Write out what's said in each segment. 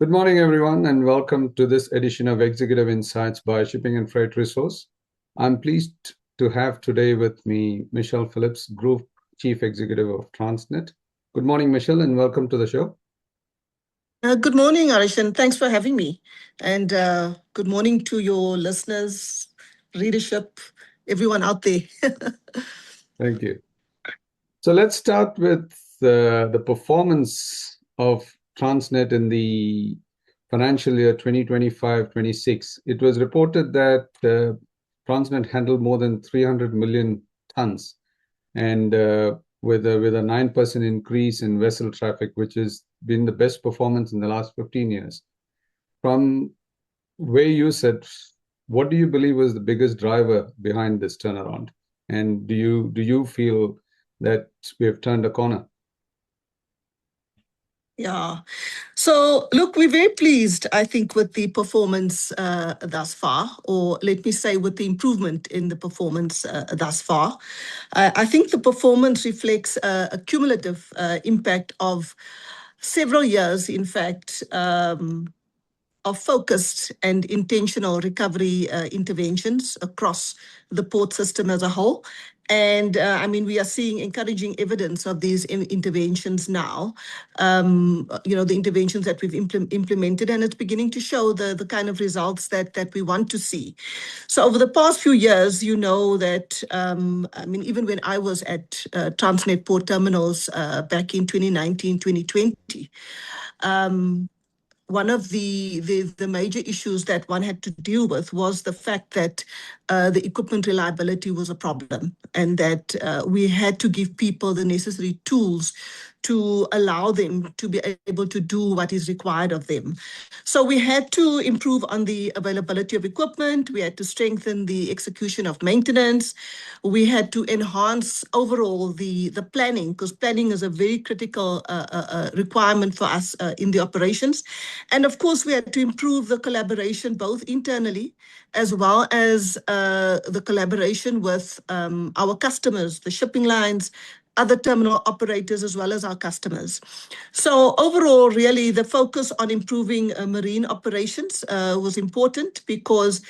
Good morning, everyone, and welcome to this edition of Executive Insights by Shipping and Freight Resource. I'm pleased to have today with me Michelle Phillips, Group Chief Executive of Transnet. Good morning, Michelle, and welcome to the show. Good morning, Arishan. Thanks for having me. And good morning to your listeners, readership, everyone out there. Thank you. So let's start with the performance of Transnet in the financial year 2025-26. It was reported that Transnet handled more than 300 million tons, and with a 9% increase in vessel traffic, which has been the best performance in the last 15 years. From where you sit, what do you believe was the biggest driver behind this turnaround? And do you feel that we have turned a corner? Yeah. So, look, we're very pleased, I think, with the performance thus far, or let me say with the improvement in the performance thus far. I think the performance reflects a cumulative impact of several years, in fact, of focused and intentional recovery interventions across the port system as a whole. And we are seeing encouraging evidence of these interventions now, the interventions that we've implemented, and it's beginning to show the kind of results that we want to see. So over the past few years, you know that, even when I was at Transnet Port Terminals back in 2019, 2020, one of the major issues that one had to deal with was the fact that the equipment reliability was a problem, and that we had to give people the necessary tools to allow them to be able to do what is required of them. So we had to improve on the availability of equipment. We had to strengthen the execution of maintenance. We had to enhance overall the planning, because planning is a very critical requirement for us in the operations. And of course, we had to improve the collaboration both internally as well as the collaboration with our customers, the shipping lines, other terminal operators, as well as our customers. So overall, really, the focus on improving marine operations was important because,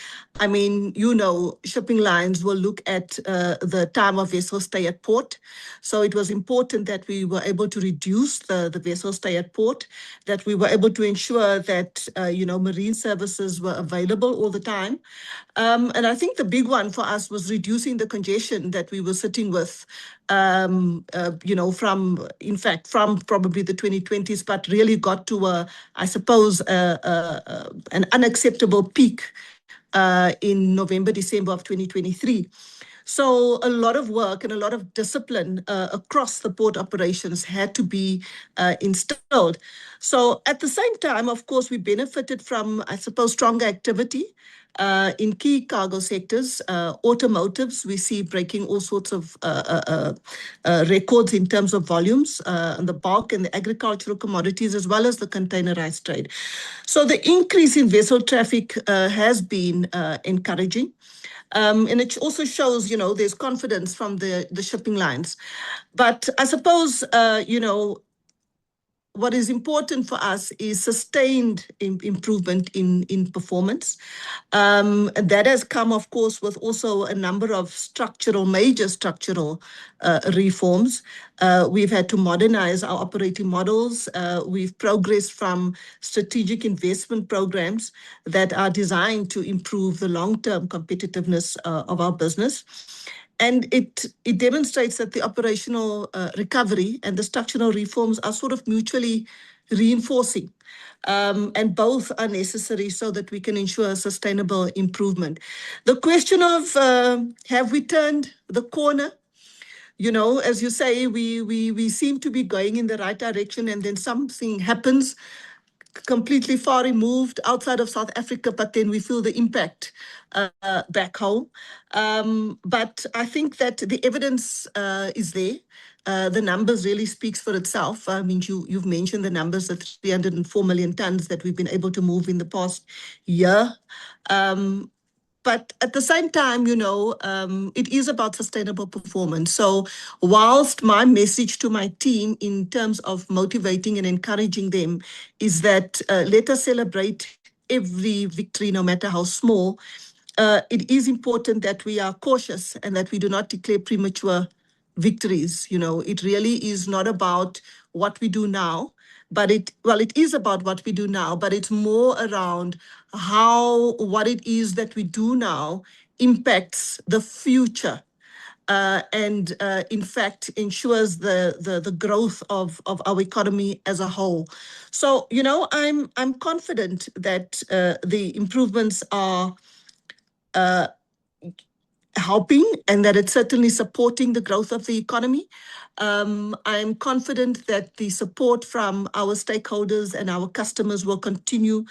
shipping lines will look at the time of vessel stay at port. So it was important that we were able to reduce the vessel stay at port, that we were able to ensure that, marine services were available all the time. And I think the big one for us was reducing the congestion that we were sitting with, from probably the 2020s, but really got to an unacceptable peak in November, December of 2023. So a lot of work and a lot of discipline across the port operations had to be installed. So at the same time, of course, we benefited from, stronger activity in key cargo sectors. Automotives, we see breaking all sorts of records in terms of volumes, and the bulk and the agricultural commodities, as well as the containerized trade. So the increase in vessel traffic has been encouraging. And it also shows, there's confidence from the shipping lines. But I suppose, what is important for us is sustained improvement in performance. That has come, of course, with also a number of major structural reforms. We've had to modernize our operating models. We've progressed from strategic investment programs that are designed to improve the long-term competitiveness of our business. And it demonstrates that the operational recovery and the structural reforms are sort of mutually reinforcing. And both are necessary so that we can ensure sustainable improvement. The question of have we turned the corner? As you say, we seem to be going in the right direction, and then something happens completely far removed outside of South Africa, but then we feel the impact back home. But I think that the evidence is there. The numbers really speaks for itself. I mean, you've mentioned the numbers, the 304 million tons that we've been able to move in the past year. But at the same time, it is about sustainable performance. So, whilst my message to my team in terms of motivating and encouraging them is that let us celebrate every victory, no matter how small, it is important that we are cautious and that we do not declare premature victories. It really is not about what we do now, but it is about what we do now, but it's more around how what it is that we do now impacts the future. And in fact ensures the growth of our economy as a whole. So I'm confident that the improvements are helping and that it's certainly supporting the growth of the economy. I'm confident that the support from our stakeholders and our customers will continue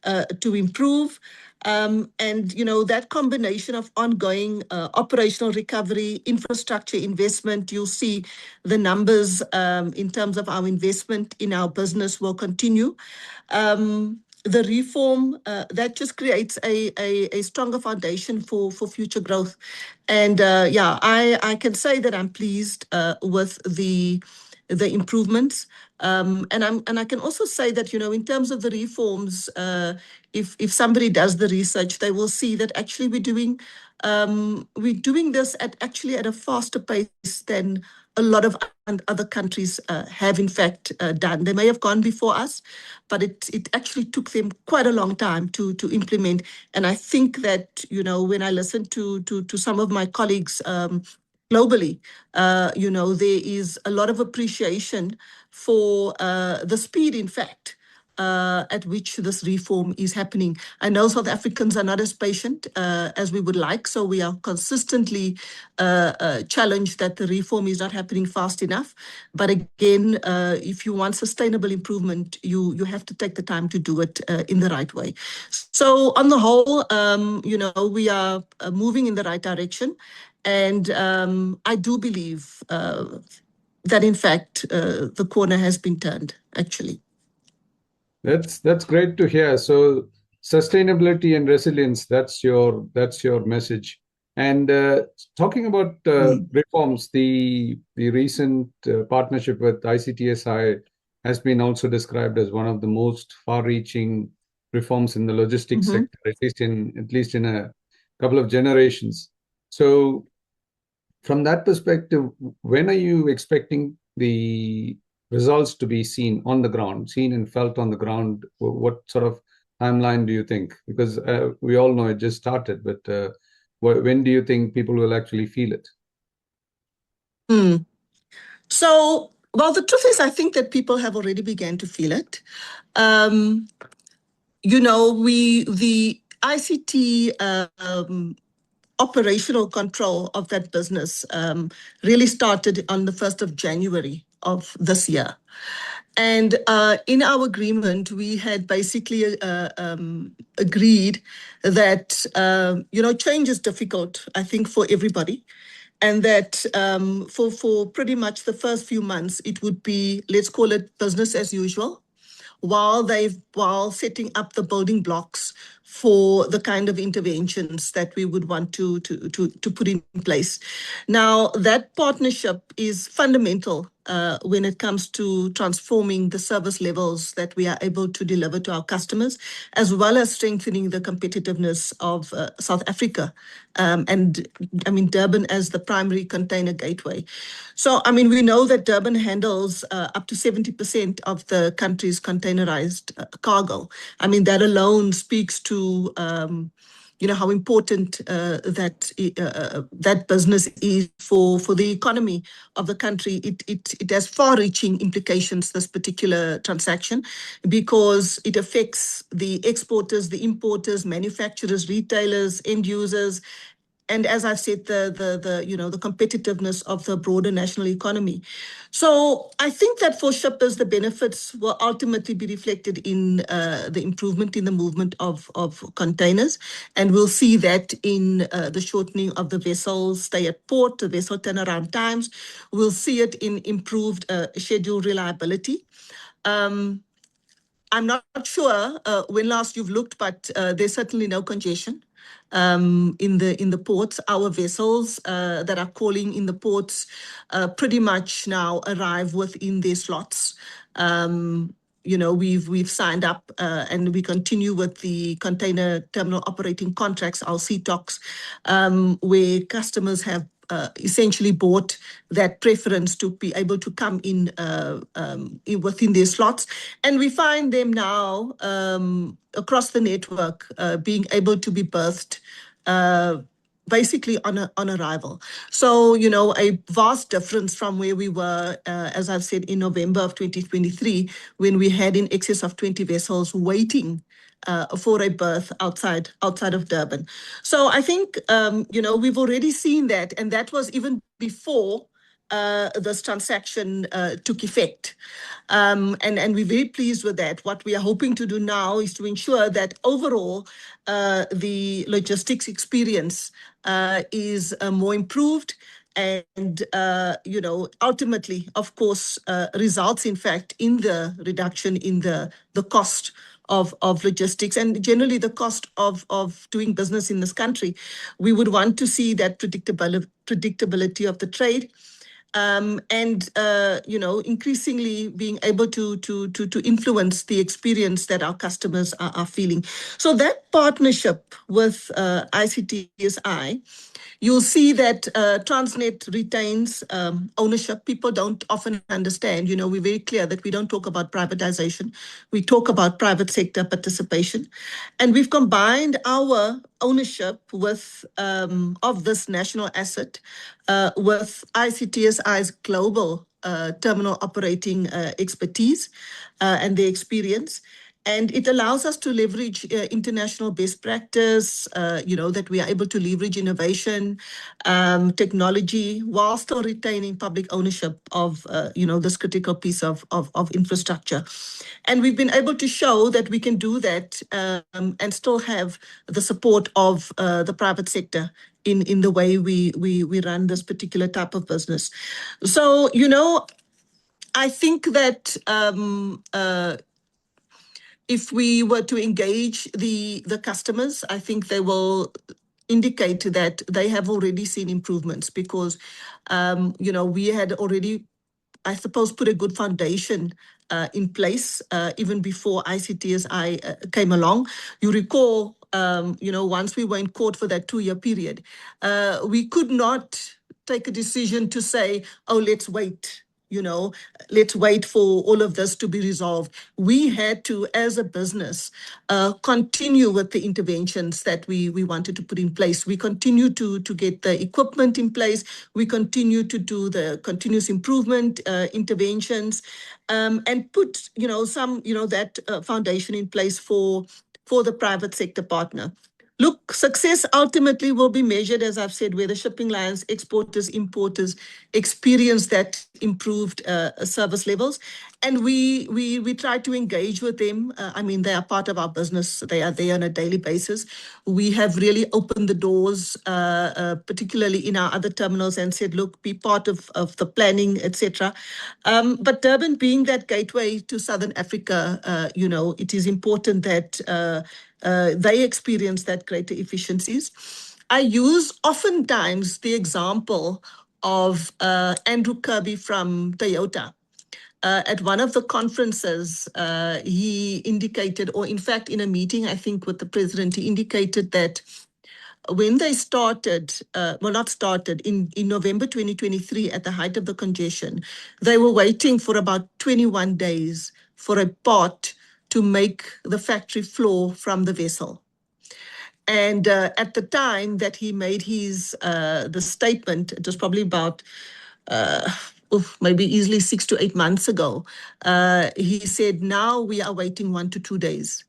to improve. And that combination of ongoing operational recovery, infrastructure investment, you'll see the numbers in terms of our investment in our business will continue. The reform that just creates a stronger foundation for future growth. And yeah, I can say that I'm pleased with the improvements. And I can also say that, in terms of the reforms, if somebody does the research, they will see that actually we're doing this at a faster pace than a lot of other countries have in fact done. They may have gone before us, but it actually took them quite a long time to implement. And I think that, when I listen to some of my colleagues globally, there is a lot of appreciation for the speed, in fact, at which this reform is happening. I know South Africans are not as patient as we would like, so we are consistently challenged that the reform is not happening fast enough. But again, if you want sustainable improvement, you have to take the time to do it in the right way. So on the whole, we are moving in the right direction. And I do believe that, in fact, the corner has been turned, actually. That's great to hear. So sustainability and resilience, that's your message. And talking about reforms, the recent partnership with ICTSI has been also described as one of the most far-reaching reforms in the logistics sector, at least in a couple of generations. So from that perspective, when are you expecting the results to be seen on the ground, seen and felt on the ground? What sort of timeline do you think? Because we all know it just started, but when do you think people will actually feel it? So, well, the truth is, I think that people have already begun to feel it. The ICT operational control of that business really started on the 1st of January of this year. And in our agreement, we had basically agreed that, change is difficult, I think, for everybody. And that for pretty much the first few months, it would be, let's call it business as usual, while setting up the building blocks for the kind of interventions that we would want to put in place. Now, that partnership is fundamental when it comes to transforming the service levels that we are able to deliver to our customers, as well as strengthening the competitiveness of South Africa. And I mean, Durban as the primary container gateway. So, I mean, we know that Durban handles up to 70% of the country's containerized cargo. I mean, that alone speaks to how important that business is for the economy of the country. It has far-reaching implications, this particular transaction, because it affects the exporters, the importers, manufacturers, retailers, end users, and as I've said, the competitiveness of the broader national economy. So I think that for shippers, the benefits will ultimately be reflected in the improvement in the movement of containers. And we'll see that in the shortening of the vessels stay at port, the vessel turnaround times. We'll see it in improved schedule reliability. I'm not sure when last you've looked, but there's certainly no congestion. in the ports. Our vessels that are calling in the ports pretty much now arrive within their slots. We've signed up and we continue with the container terminal operating contracts, our CTOCs, where customers have essentially bought that preference to be able to come in within their slots. And we find them now across the network being able to be berthed basically on arrival. So, a vast difference from where we were, as I've said, in November of 2023, when we had in excess of 20 vessels waiting for a berth outside of Durban. So I think, we've already seen that, and that was even before this transaction took effect. And we're very pleased with that. What we are hoping to do now is to ensure that overall the logistics experience is more improved and, ultimately, of course, results, in fact, in the reduction in the cost of logistics and generally the cost of doing business in this country. We would want to see that predictability of the trade. Increasingly being able to influence the experience that our customers are feeling. So that partnership with ICTSI, you'll see that Transnet retains ownership. People don't often understand. We're very clear that we don't talk about privatization. We talk about private sector participation. And we've combined our ownership with of this national asset with ICTSI's global terminal operating expertise and their experience. And it allows us to leverage international best practice, that we are able to leverage innovation, technology, while still retaining public ownership of, this critical piece of infrastructure. And we've been able to show that we can do that and still have the support of the private sector in the way we run this particular type of business. So, I think that if we were to engage the customers, I think they will indicate that they have already seen improvements because, we had already, I suppose, put a good foundation in place even before ICTSI came along. You recall, once we were in court for that 2-year period, we could not take a decision to say, oh, let's wait for all of this to be resolved. We had to, as a business, continue with the interventions that we wanted to put in place. We continue to get the equipment in place. We continue to do the continuous improvement interventions and put, that foundation in place for the private sector partner. Look, success ultimately will be measured, as I've said, where the shipping lines, exporters, importers experience that improved service levels. And we try to engage with them. They are part of our business. They are there on a daily basis. We have really opened the doors, particularly in our other terminals, and said, look, be part of the planning, etc. But Durban being that gateway to Southern Africa, it is important that they experience that greater efficiencies. I use oftentimes the example of Andrew Kirby from Toyota. At one of the conferences, he indicated, or in fact, in a meeting, I think, with the president, he indicated that when they started, in November 2023, at the height of the congestion, they were waiting for about 21 days for a part to make the factory floor from the vessel. And at the time that he made the statement, it was probably about maybe easily 6 to 8 months ago, he said, now we are waiting 1 to 2 days,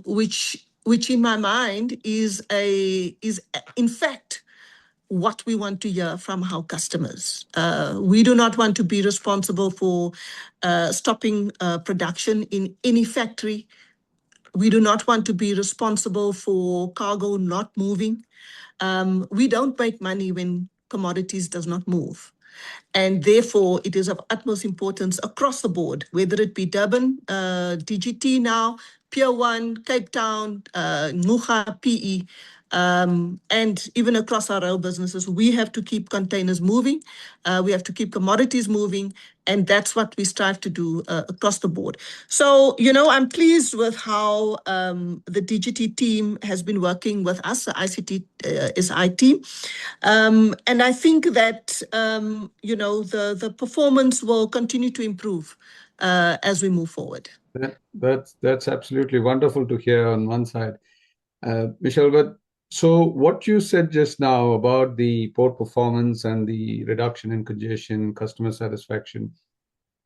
which in my mind is in fact what we want to hear from our customers. We do not want to be responsible for stopping production in any factory. We do not want to be responsible for cargo not moving. We don't make money when commodities does not move. And therefore, it is of utmost importance across the board, whether it be Durban, DGT now, Pier 1, Cape Town, Ngqura, PE, And even across our rail businesses, we have to keep containers moving. We have to keep commodities moving. And that's what we strive to do across the board. So, I'm pleased with how the DGT team has been working with us, the ICT SI team. And I think that, the performance will continue to improve as we move forward. That's absolutely wonderful to hear on one side, Michelle. But so what you said just now about the port performance and the reduction in congestion, customer satisfaction,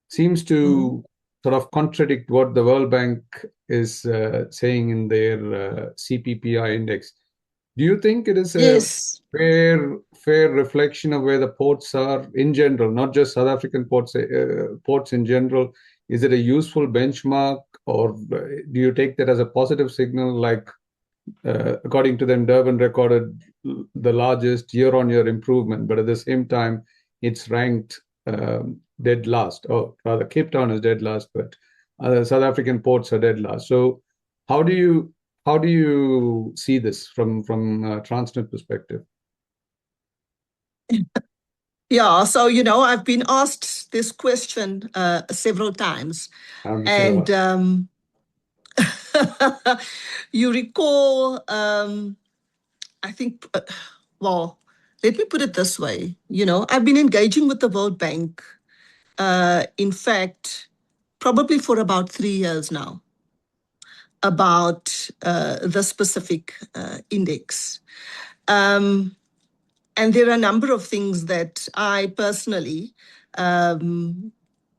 seems to sort of contradict what the World Bank is saying in their CPPI index. Do you think it is a Yes. fair reflection of where the ports are in general, not just South African ports, ports in general? Is it a useful benchmark, or do you take that as a positive signal? Like, according to them, Durban recorded the largest year-on-year improvement, but at the same time, it's ranked dead last, or rather, Cape Town is dead last, but other South African ports are dead last. So, how do you see this from Transnet perspective? Yeah, so I've been asked this question several times, I'm and sure. you recall, I think, well, let me put it this way. I've been engaging with the World Bank, in fact, probably for about 3 years now, about the specific index. And there are a number of things that I personally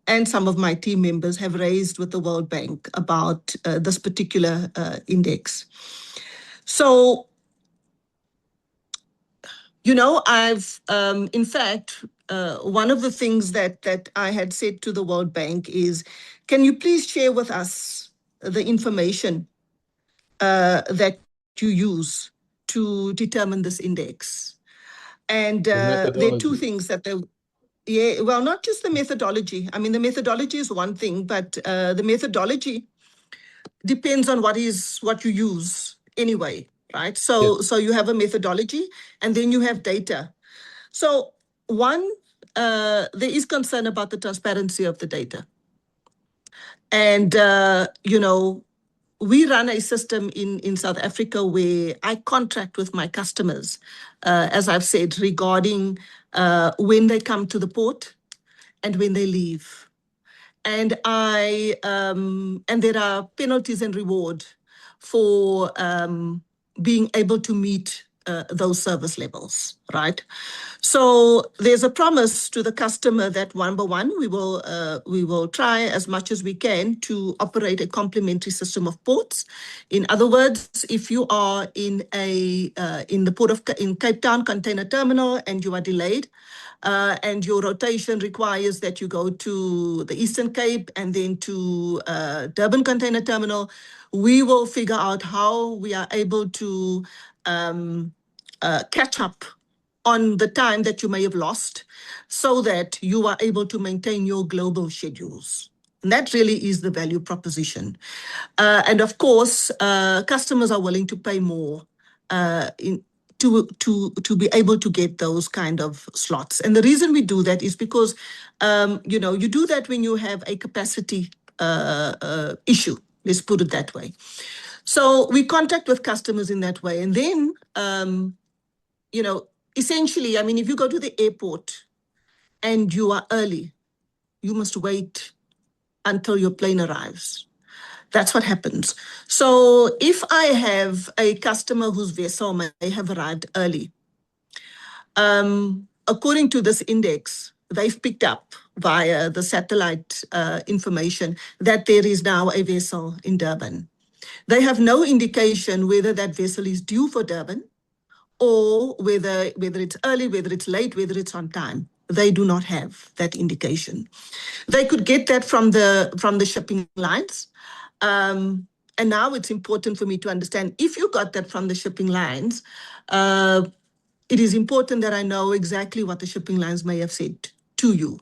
and some of my team members have raised with the World Bank about this particular index. So, I've, in fact, one of the things that I had said to the World Bank is, can you please share with us the information that you use to determine this index? And The there are two methodology. things that yeah, well, not just the methodology. I mean, the methodology is one thing, but the methodology depends on what you use anyway, right? So, Yes. so you have a methodology, and then you have data. So, one, there is concern about the transparency of the data, and we run a system in South Africa where I contract with my customers, as I've said, regarding when they come to the port and when they leave. And and there are penalties and reward for being able to meet those service levels, right? So there's a promise to the customer that number one, we will try as much as we can to operate a complementary system of ports. In other words, if you are in the port of in Cape Town container terminal and you are delayed, and your rotation requires that you go to the Eastern Cape and then to Durban Container Terminal, we will figure out how we are able to catch up on the time that you may have lost so that you are able to maintain your global schedules. And that really is the value proposition. And of course, customers are willing to pay more to be able to get those kind of slots. And the reason we do that is because, you do that when you have a capacity issue. Let's put it that way. So we contact with customers in that way. And then, essentially, I mean, if you go to the airport and you are early, you must wait until your plane arrives. That's what happens. So if I have a customer whose vessel may have arrived early, according to this index, they've picked up via the satellite information that there is now a vessel in Durban. They have no indication whether that vessel is due for Durban or whether it's early, whether it's late, whether it's on time. They do not have that indication. They could get that from the shipping lines. And now it's important for me to understand, if you got that from the shipping lines, it is important that I know exactly what the shipping lines may have said to you,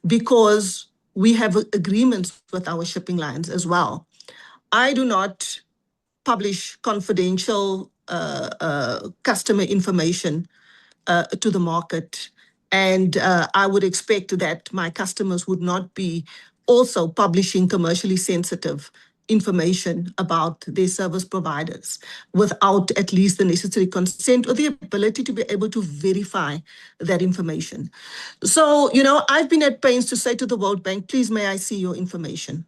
because we have agreements with our shipping lines as well. I do not publish confidential customer information to the market. And I would expect that my customers would not be also publishing commercially sensitive information about their service providers without at least the necessary consent or the ability to be able to verify that information. So, I've been at pains to say to the World Bank, please, may I see your information?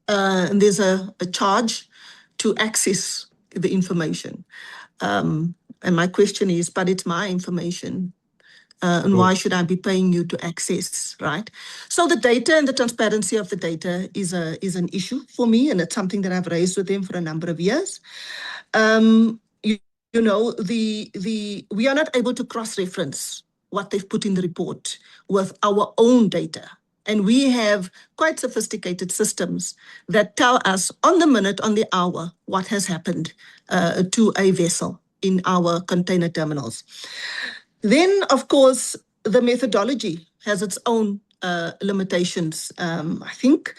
And there's a charge to access the information. And my question is, but it's my information. And why should I be paying you to access, right? So the data and the transparency of the data is an issue for me, and it's something that I've raised with them for a number of years. We are not able to cross-reference what they've put in the report with our own data. And we have quite sophisticated systems that tell us on the minute, on the hour, what has happened to a vessel in our container terminals. Then, of course, the methodology has its own limitations, I think.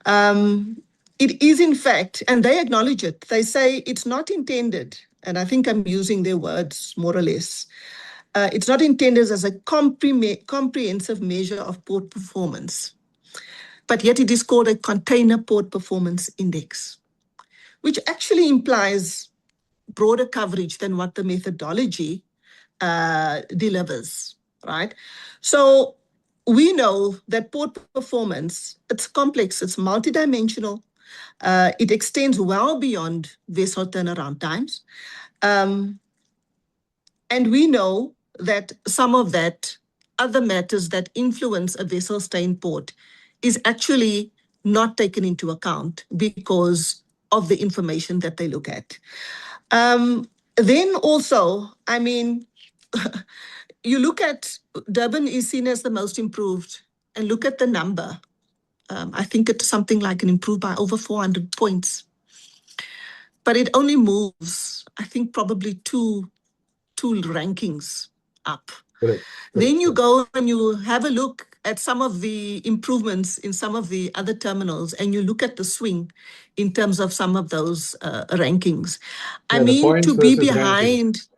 It is, in fact, and they acknowledge it, they say it's not intended, and I think I'm using their words more or less, it's not intended as a comprehensive measure of port performance, but yet it is called a container port performance index, which actually implies broader coverage than what the methodology delivers, right? So we know that port performance, it's complex, it's multidimensional, it extends well beyond vessel turnaround times. And we know that some of that other matters that influence a vessel stay in port is actually not taken into account because of the information that they look at. Then also, I mean, you look at Durban is seen as the most improved, and look at the number. I think it's something like an improved by over 400 points. But it only moves, I think, probably two rankings up. Correct. Then you go and you have a look at some of the improvements in some of the other terminals, and you look at the swing in terms of some of those rankings. Yeah, I mean, to be behind. Rankings.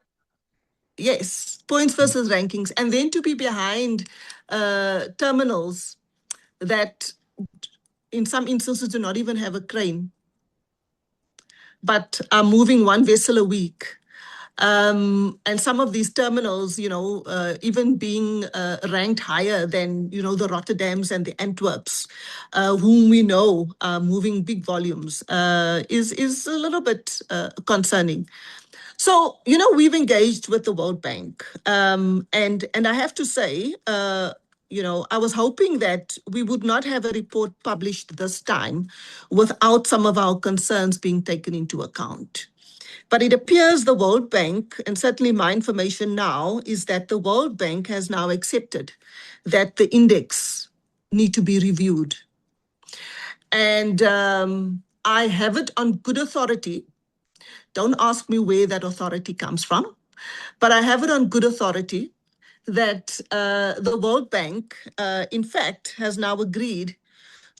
Yes, points versus rankings. And then to be behind terminals that in some instances do not even have a crane, but are moving one vessel a week. And some of these terminals, even being ranked higher than, the Rotterdams and the Antwerps, whom we know are moving big volumes, is a little bit concerning. So, we've engaged with the World Bank. And I have to say, I was hoping that we would not have a report published this time without some of our concerns being taken into account. But it appears the World Bank, and certainly my information now, is that the World Bank has now accepted that the index need to be reviewed. And I have it on good authority. Don't ask me where that authority comes from, but I have it on good authority that the World Bank, in fact, has now agreed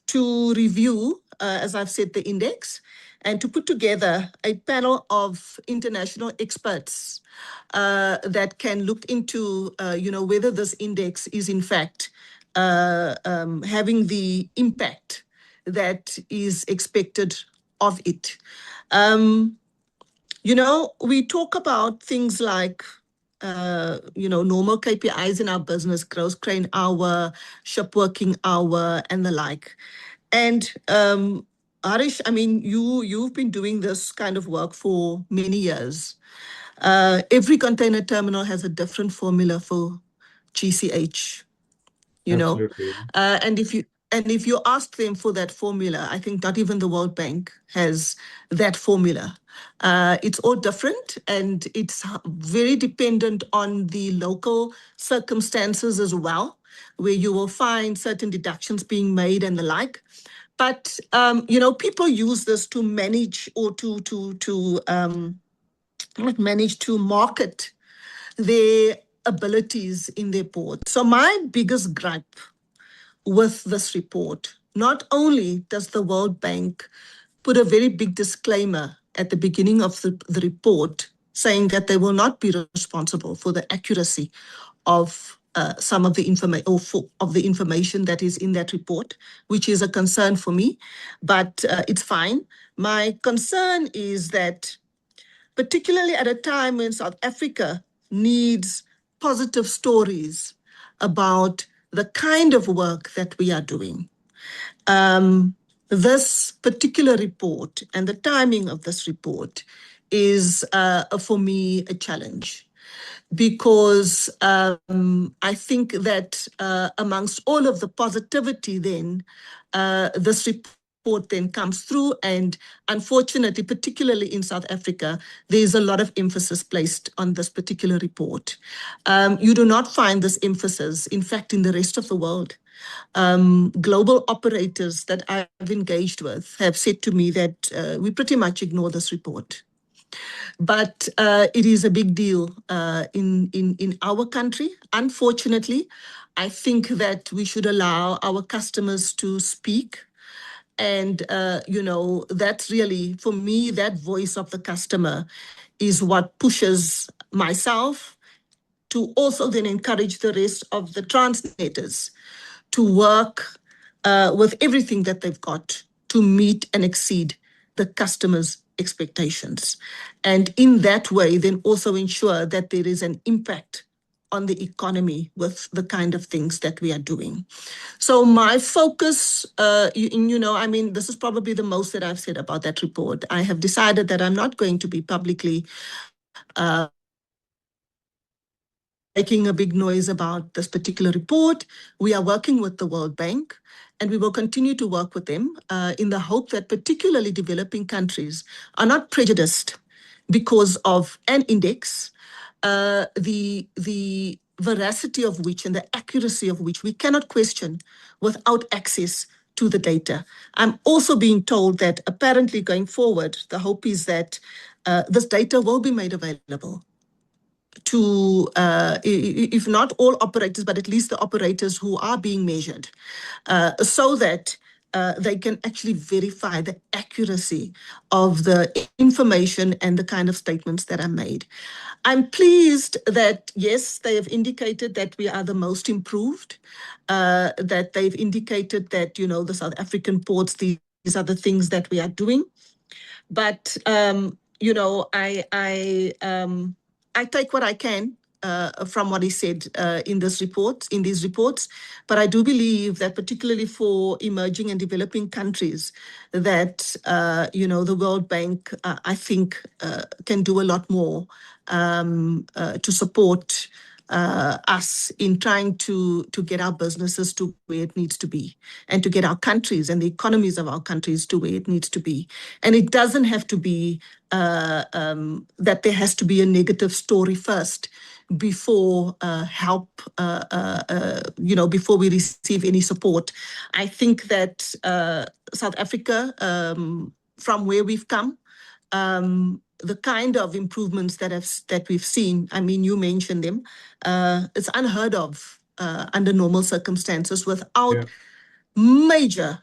to review, as I've said, the index and to put together a panel of international experts that can look into, whether this index is in fact having the impact that is expected of it. We talk about things like normal KPIs in our business, gross crane hour, ship working hour, and the like. And Harish, I mean, you've been doing this kind of work for many years. Every container terminal has a different formula for GCH. Absolutely. And if you ask them for that formula, I think not even the World Bank has that formula. It's all different, and it's very dependent on the local circumstances as well, where you will find certain deductions being made and the like. But people use this to manage or not manage, to market their abilities in their port. So my biggest gripe with this report, not only does the World Bank put a very big disclaimer at the beginning of the report saying that they will not be responsible for the accuracy of some of the information that is in that report, which is a concern for me, but it's fine. My concern is that, particularly at a time when South Africa needs positive stories about the kind of work that we are doing, this particular report and the timing of this report is, for me, a challenge, because I think that amongst all of the positivity then, this report then comes through, and unfortunately, particularly in South Africa, there's a lot of emphasis placed on this particular report. You do not find this emphasis, in fact, in the rest of the world. Global operators that I've engaged with have said to me that we pretty much ignore this report. But it is a big deal in our country. Unfortunately, I think that we should allow our customers to speak. And, that's really, for me, that voice of the customer is what pushes myself to also then encourage the rest of the translators to work with everything that they've got to meet and exceed the customer's expectations. And in that way, then also ensure that there is an impact on the economy with the kind of things that we are doing. So my focus, this is probably the most that I've said about that report. I have decided that I'm not going to be publicly making a big noise about this particular report. We are working with the World Bank, and we will continue to work with them in the hope that particularly developing countries are not prejudiced because of an index, the veracity of which and the accuracy of which we cannot question without access to the data. I'm also being told that apparently going forward, the hope is that this data will be made available to, if not all operators, but at least the operators who are being measured, so that they can actually verify the accuracy of the information and the kind of statements that are made. I'm pleased that, yes, they have indicated that we are the most improved, that they've indicated that, the South African ports, these are the things that we are doing. But, I take what I can from what he said in these reports. But I do believe that particularly for emerging and developing countries, that, the World Bank, I think, can do a lot more to support us in trying to get our businesses to where it needs to be, and to get our countries and the economies of our countries to where it needs to be. And it doesn't have to be that there has to be a negative story first before help, before we receive any support. I think that South Africa, from where we've come, the kind of improvements that we've seen, I mean, you mentioned them, it's unheard of under normal circumstances without major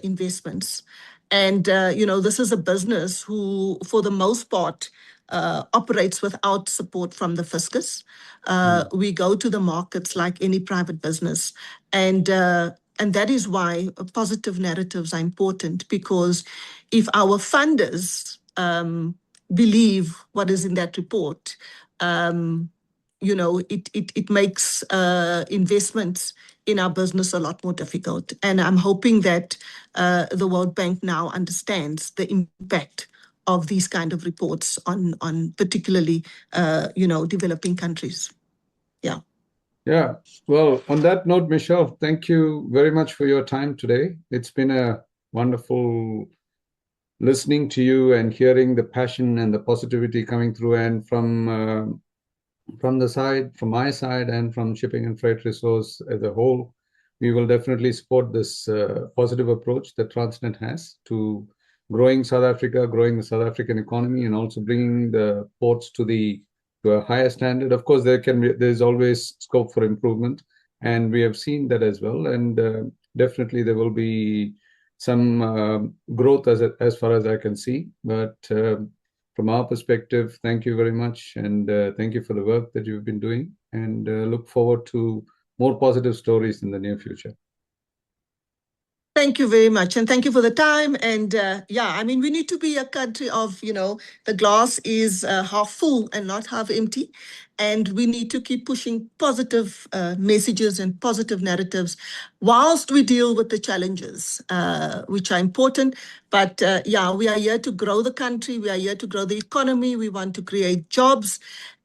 investments. And, this is a business who, for the most part, operates without support from the fiscus. We go to the markets like any private business. And that is why positive narratives are important, because if our funders believe what is in that report, it makes investments in our business a lot more difficult. And I'm hoping that the World Bank now understands the impact of these kind of reports on particularly, developing countries. Yeah. Yeah. Well, on that note, Michelle, thank you very much for your time today. It's been a wonderful listening to you and hearing the passion and the positivity coming through, and from my side and from Shipping and Freight Resource as a whole, we will definitely support this positive approach that Transnet has to growing South Africa, growing the South African economy, and also bringing the ports to a higher standard. Of course, there's always scope for improvement, and we have seen that as well. And definitely there will be some growth as far as I can see. But from our perspective, thank you very much, and thank you for the work that you've been doing, and look forward to more positive stories in the near future. Thank you very much. And thank you for the time. And yeah, I mean, we need to be a country of, the glass is half full and not half empty. And we need to keep pushing positive messages and positive narratives whilst we deal with the challenges, which are important. But yeah, we are here to grow the country. We are here to grow the economy. We want to create jobs.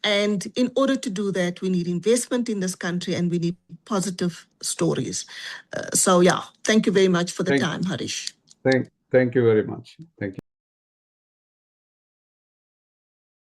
And in order to do that, we need investment in this country and we need positive stories. So yeah, thank you very much for the time, Harish. Thank you very much. Thank you.